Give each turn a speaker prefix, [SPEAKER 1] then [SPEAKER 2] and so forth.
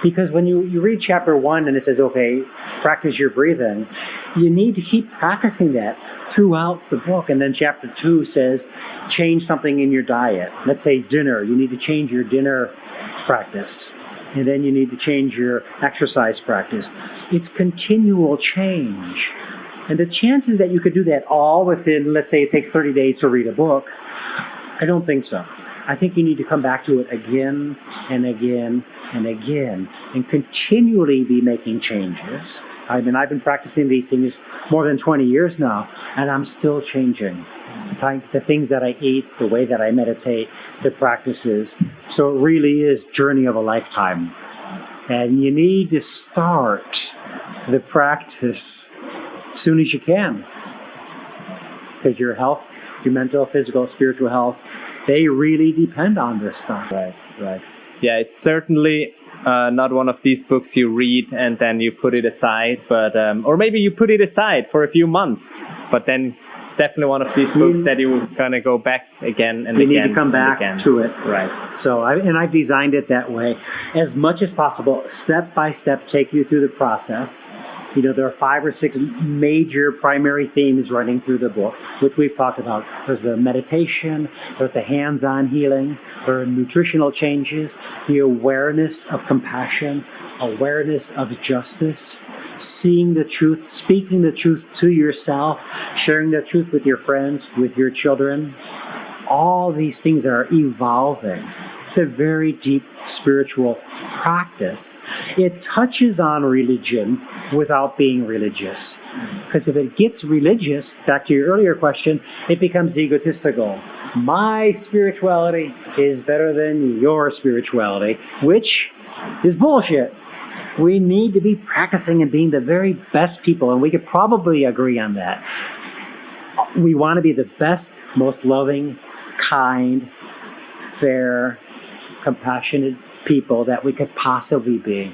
[SPEAKER 1] Because when you read chapter 1 and it says, okay, practice your breathing, you need to keep practicing that throughout the book. And then chapter 2 says, change something in your diet. Let's say dinner. You need to change your dinner practice. And then you need to change your exercise practice. It's continual change. And the chances that you could do that all within, let's say it takes 30 days to read a book, I don't think so. I think you need to come back to it again and again and again and continually be making changes. I've been practicing these things more than 20 years now, and I'm still changing. The things that I eat, the way that I meditate, the practices. So it really is journey of a lifetime. And you need to start the practice as soon as you can. Because your health, your mental, physical, spiritual health, they really depend on this stuff.
[SPEAKER 2] Right. Yeah, it's certainly not one of these books you read and then you put it aside, but or maybe you put it aside for a few months, but then it's definitely one of these books that you're gonna go back again and
[SPEAKER 1] you
[SPEAKER 2] again.
[SPEAKER 1] You need to come back to it.
[SPEAKER 2] Right.
[SPEAKER 1] So I've designed it that way, as much as possible, step by step, take you through the process. There are 5 or 6 major primary themes running through the book, which we've talked about. There's the meditation, there's the hands-on healing, there are nutritional changes, the awareness of compassion, awareness of justice, seeing the truth, speaking the truth to yourself, sharing the truth with your friends, with your children. All these things are evolving. It's a very deep spiritual practice. It touches on religion without being religious. Because if it gets religious, back to your earlier question, it becomes egotistical. My spirituality is better than your spirituality, which is bullshit. We need to be practicing and being the very best people, and we could probably agree on that. We want to be the best, most loving, kind, fair, compassionate people that we could possibly be.